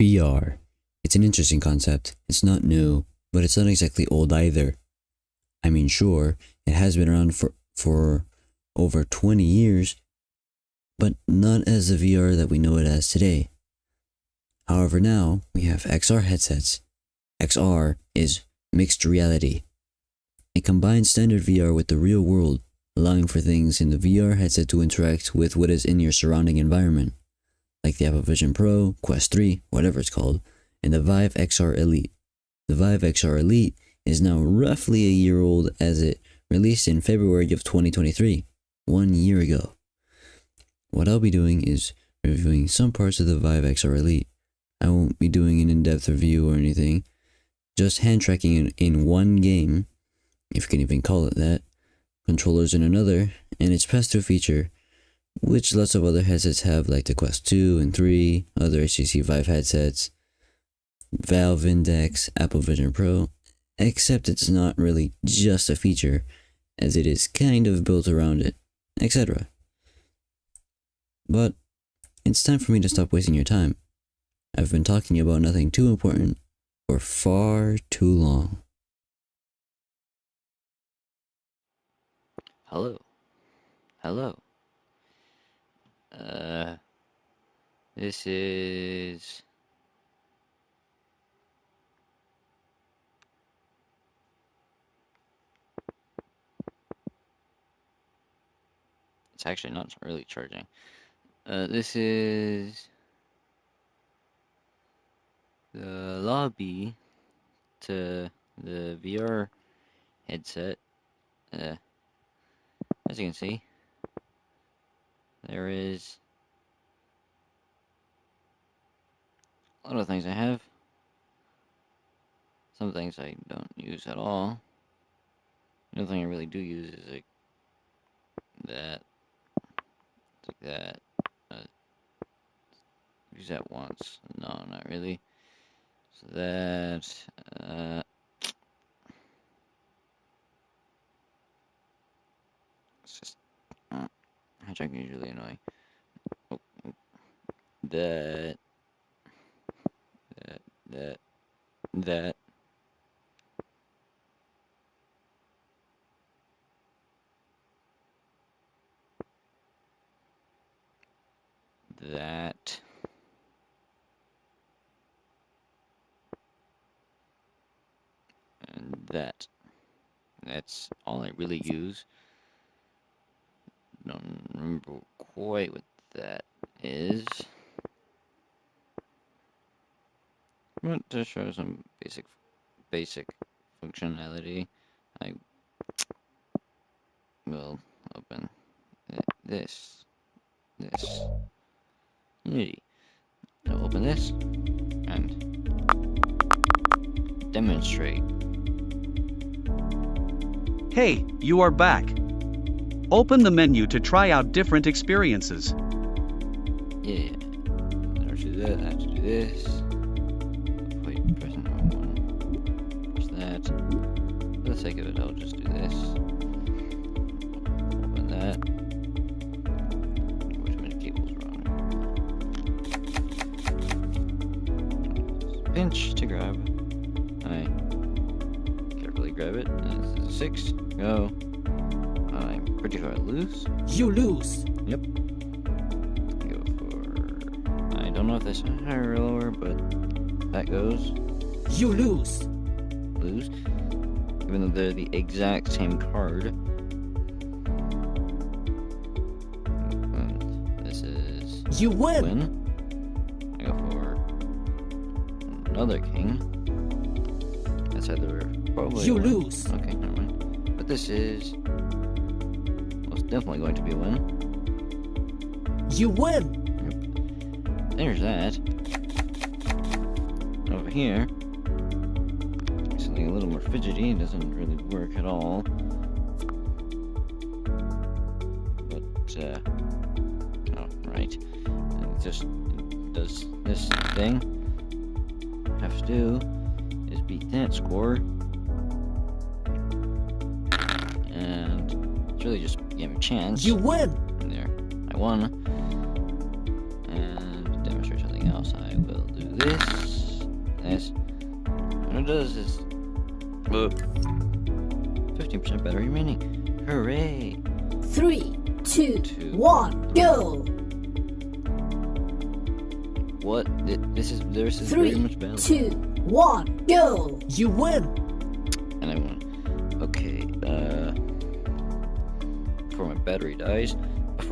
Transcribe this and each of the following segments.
VR. It's an interesting concept. It's not new, but it's not exactly old either. I mean, sure, it has been around for over 20 years, but not as the VR that we know it as today. However, now we have XR headsets. XR is mixed reality. It combines standard VR with the real world, allowing for things in the VR headset to interact with what is in your surrounding environment, like the Apple Vision Pro, Quest 3, whatever it's called, and the Vive XR Elite. The Vive XR Elite is now roughly a year old, as it released in February of 2023, 1 year ago. What I'll be doing is reviewing some parts of the Vive XR Elite. I won't be doing an in-depth review or anything, just hand tracking in one game, if you can even call it that, controllers in another, and its pass-through feature, which lots of other headsets have, like the Quest 2 and 3, other HTC Vive headsets, Valve Index, Apple Vision Pro, except it's not really just a feature, as it is kind of built around it, etc. But it's time for me to stop wasting your time. I've been talking about nothing too important for far too long. Hello. This is... It's actually not really charging. This is the lobby to the VR headset. As you can see, there is a lot of things I have. Some things I don't use at all. The only thing I really do use is like that. Like that. Use that once. No, not really. So that. It's just. Hijacking is really annoying. Oh. That. That. And that. That's all I really use. Don't remember quite what that is. But to show some basic functionality, I will open this Unity. I'll open this and demonstrate. Hey, you are back. Open the menu to try out different experiences. Yeah. I have to do that. I have to do this. Wait, pressing the wrong one. Press that. For the sake of it, I'll just do this. Open that. Which many cables wrong? Pinch to grab. I carefully grab it. This is a 6. Go. I'm pretty sure I lose. You lose. Yep. Go for... I don't know if that's higher or lower, but that goes. You lose. Lose. Even though they're the exact same card. And this is... You win. Win. I go for another king. That's either probably... You lose. Okay, never mind. But this is... most definitely going to be a win. You win. Yep. There's that. Over here, something a little more fidgety. It doesn't really work at all. But oh right, and it just does this thing. Have to do is beat that score, and it's really just gave me a chance. You win. And there, I won. And to demonstrate something else, I will do this. What it does is 15% battery remaining. Hooray! 3, 2, Two. 1, go! What? This is very 3, much better. 2, 1, go! You win! And I won. Okay, before my battery dies. What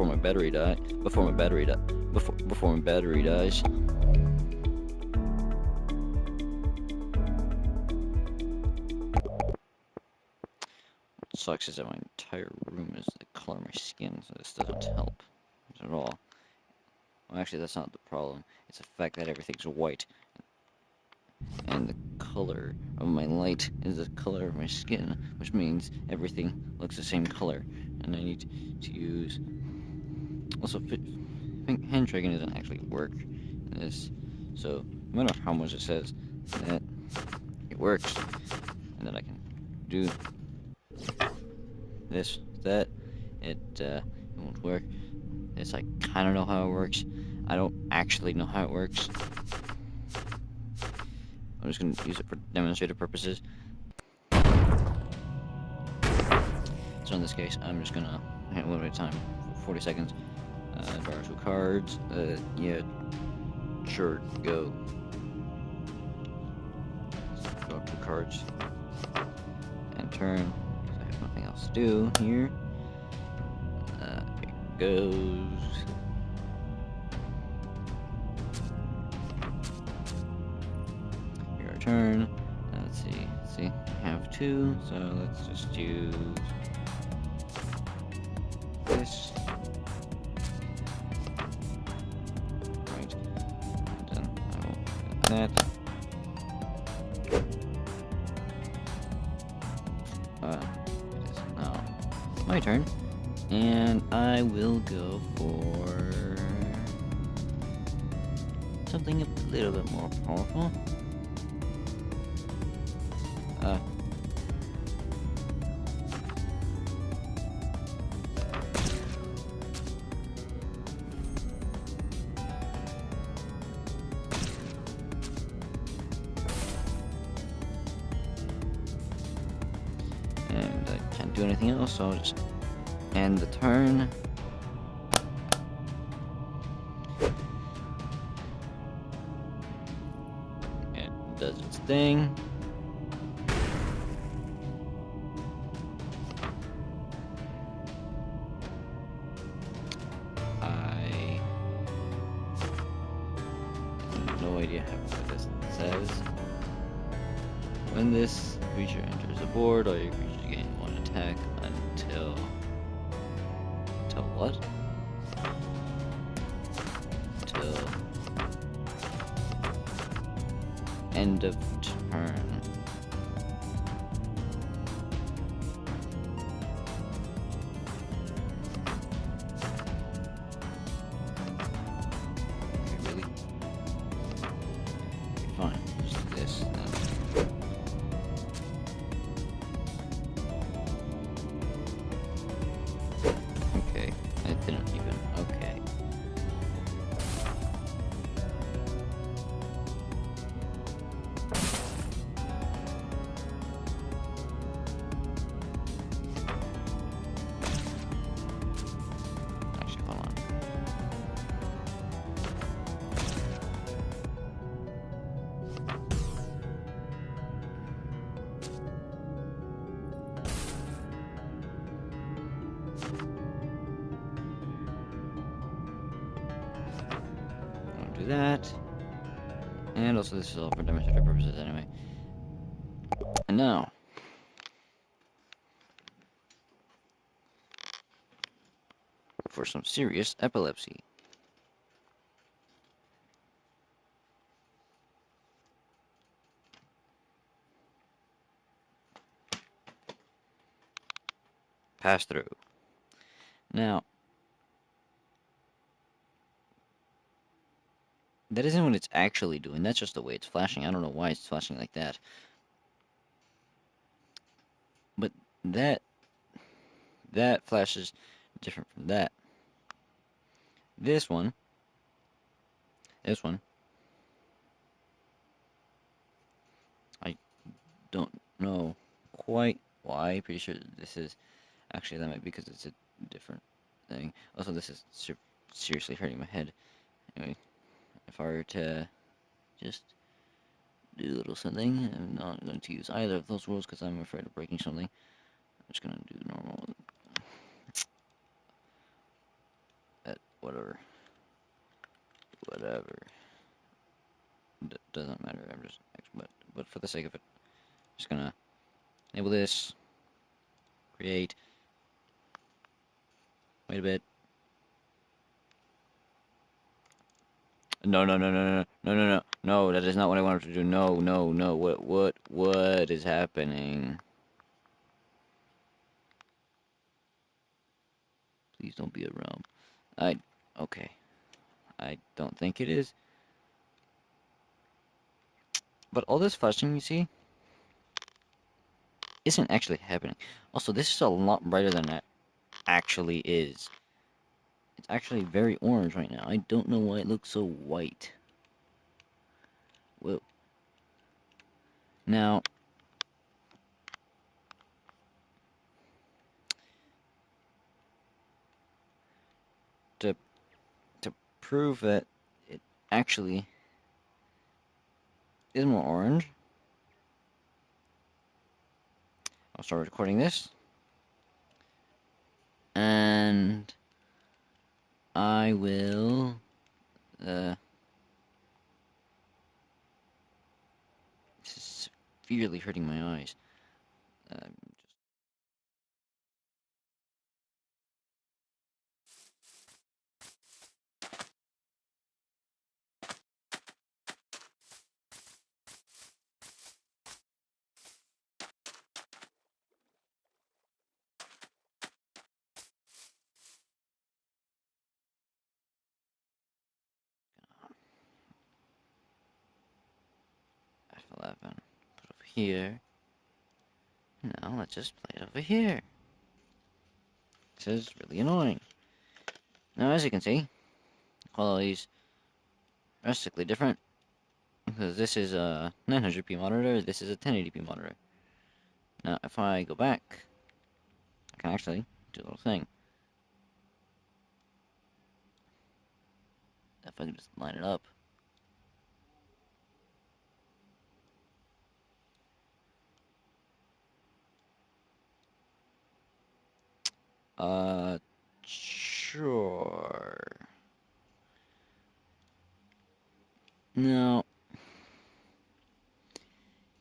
sucks is that my entire room is the color of my skin, so this doesn't help at all. Well, actually, that's not the problem. It's the fact that everything's white, and the color of my light is the color of my skin, which means everything looks the same color. And I need to use... Also, hand tracking doesn't actually work in this, so no matter how much it says that it works, and that I can do this, that, it won't work. This, I kind of know how it works. I don't actually know how it works. I'm just going to use it for demonstrative purposes. So in this case, I'm just going to handle it at a time for 40 seconds. Borrow 2 cards. Yeah, sure, go. Draw 2 cards. And turn. I have nothing else to do here. It goes. Your turn. Let's see. I have 2, so let's just use this. Right. And then I will do that. It is now my turn. And I will go for something a little bit more powerful. And I can't do anything else, so I'll just end the turn. It does its thing. I have no idea what this says. When this creature enters the board, all your creatures gain 1 attack until what? Until end of turn. Okay, really? Okay, fine. Just do this then. Okay, it didn't even. Okay. Actually, hold on. Don't do that. And also, this is all for demonstrative purposes anyway. And now, for some serious epilepsy. Pass through. Now, that isn't what it's actually doing. That's just the way it's flashing. I don't know why it's flashing like that. But that flashes different from that. This one know quite why. Pretty sure this is actually that might be because it's a different thing. Also, this is seriously hurting my head. Anyway, if I were to just do a little something, I'm not going to use either of those rules because I'm afraid of breaking something. I'm just gonna do normal. Whatever. Doesn't matter. I'm just, but for the sake of it, just gonna enable this. Create. Wait a bit. No, no, no, no, no, no, no, no, no. That is not what I wanted to do. No, no, no. What is happening? Please don't be a realm. Okay. I don't think it is. But all this flashing you see isn't actually happening. Also, this is a lot brighter than it actually is. It's actually very orange right now. I don't know why it looks so white. Whoa. Now, to prove that it actually is more orange, I'll start recording this. And I will this is severely hurting my eyes. F11. Put over here. Now let's just play it over here. This is really annoying. Now, as you can see, quality's drastically different. Because this is a 900p monitor, this is a 1080p monitor. Now, if I go back, I can actually do a little thing. If I can just line it up. Sure. Now,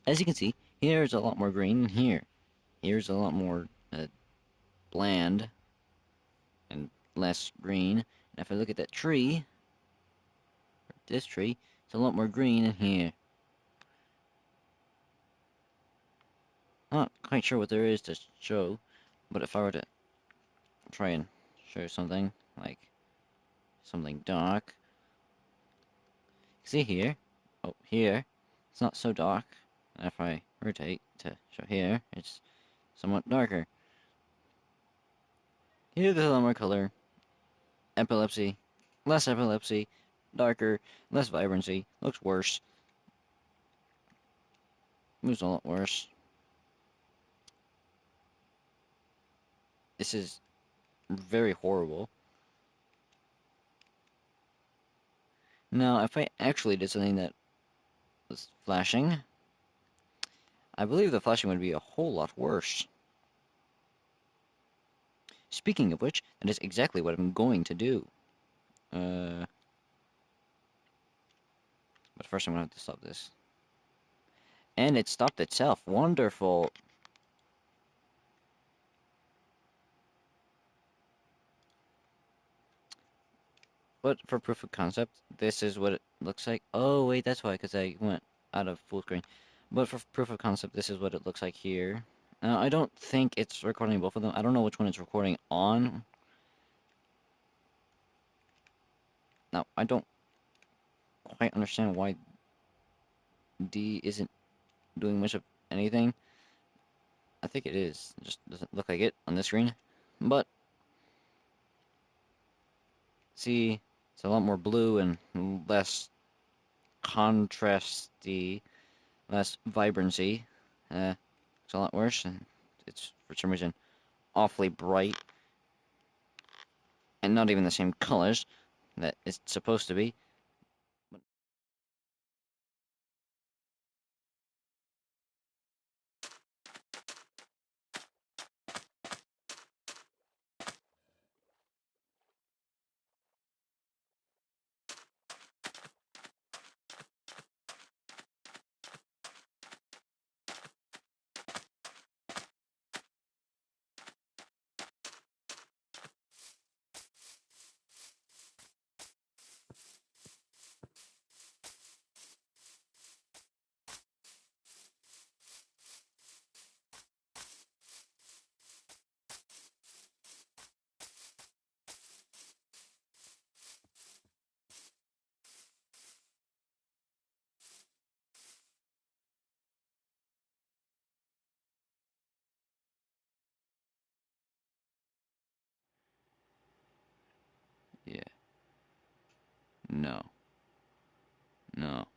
as you can see, here's a lot more green than here. Here's a lot more bland and less green. And if I look at that tree, or this tree, it's a lot more green in here. Not quite sure what there is to show, but if I were to try and show something, like something dark, see here, oh, here, it's not so dark. And if I rotate to show here, it's somewhat darker. Here there's a lot more color, epilepsy, less epilepsy, darker, less vibrancy, looks worse, moves a lot worse. This is very horrible. Now, if I actually did something that was flashing, I believe the flashing would be a whole lot worse. Speaking of which, that is exactly what I'm going to do. But first I'm going to have to stop this. And it stopped itself. Wonderful. But for proof of concept, this is what it looks like. Oh, wait, that's why, because I went out of full screen. But for proof of concept, this is what it looks like here. Now, I don't think it's recording both of them. I don't know which one it's recording on. Now, I don't quite understand why D isn't doing much of anything. I think it is. It just doesn't look like it on this screen. But, see, it's a lot more blue and less contrasty, less vibrancy. It's a lot worse, and it's, for some reason, awfully bright. And not even the same colors that it's supposed to be. Yeah. No. No.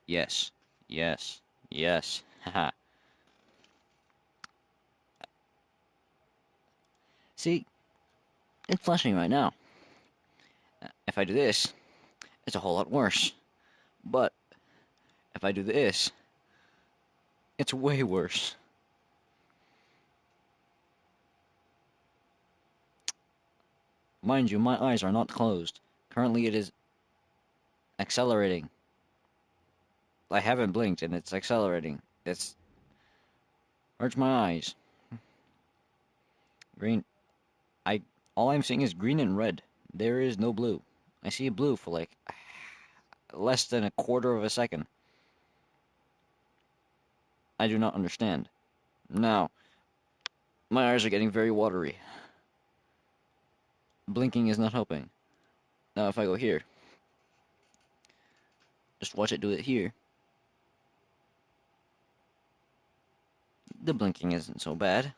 Yes. Yes. Yes. Haha. See, it's flashing right now. If I do this, it's a whole lot worse. But if I do this, it's way worse. Mind you, my eyes are not closed. Currently, it is accelerating. I haven't blinked, and it's accelerating. Where's my eyes? Green. All I'm seeing is green and red. There is no blue. I see blue for like less than a quarter of a second. I do not understand. Now, my eyes are getting very watery. Blinking is not helping. Now, if I go here, just watch it do it here. The blinking isn't so bad.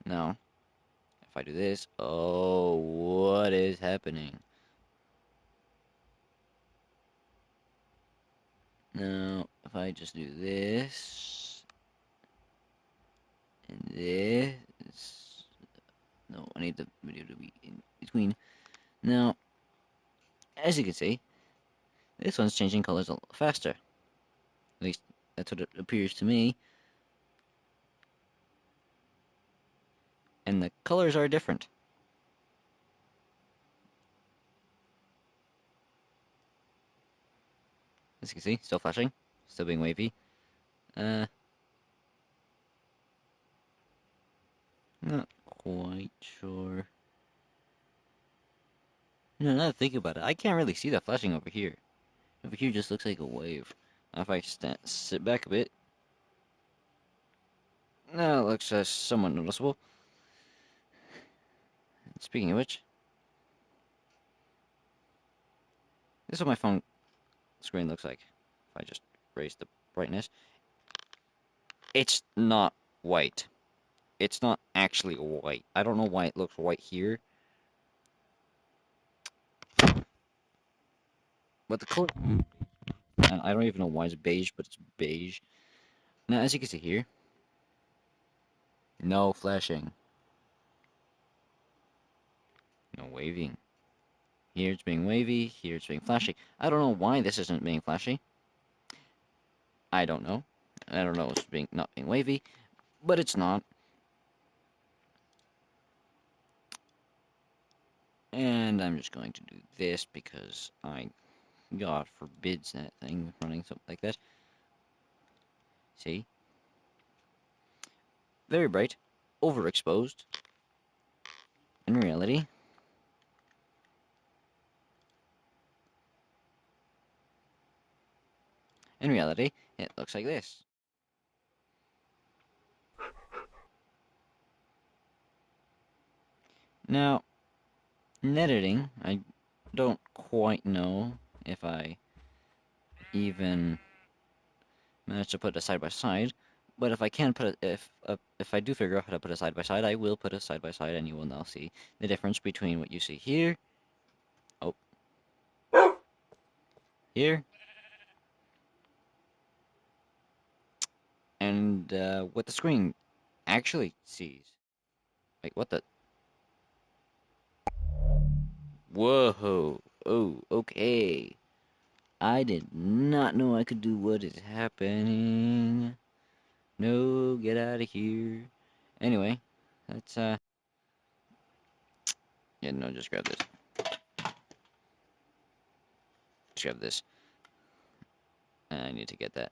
Now, if I do this, oh, what is happening? Now, if I just do this, and this, no, I need the video to be in between. Now, as you can see, this one's changing colors a lot faster. At least, that's what it appears to me. And the colors are different. As you can see, still flashing, still being wavy. Not quite sure. No, now that I think about it, I can't really see that flashing over here. Over here just looks like a wave. Now if I sit back a bit, now it looks somewhat noticeable. Speaking of which, this is what my phone screen looks like. If I just raise the brightness, it's not white. It's not actually white. I don't know why it looks white here. But the color, and I don't even know why it's beige, but it's beige. Now, as you can see here, no flashing. No waving. Here it's being wavy, here it's being flashy. I don't know why this isn't being flashy. I don't know. I don't know it's not being wavy, but it's not. And I'm just going to do this because God forbids that thing running something like that. See? Very bright, overexposed. In reality, it looks like this. Now, in editing, I don't quite know if I even managed to put a side by side, but if I can put it, if I do figure out how to put a side by side, I will put a side by side, and you will now see the difference between what you see here, here, and what the screen actually sees. Wait, what the? Whoa. Oh, okay. I did not know I could do what is happening. No, get out of here. Anyway, let's, yeah, no, just grab this. Just grab this. I need to get that.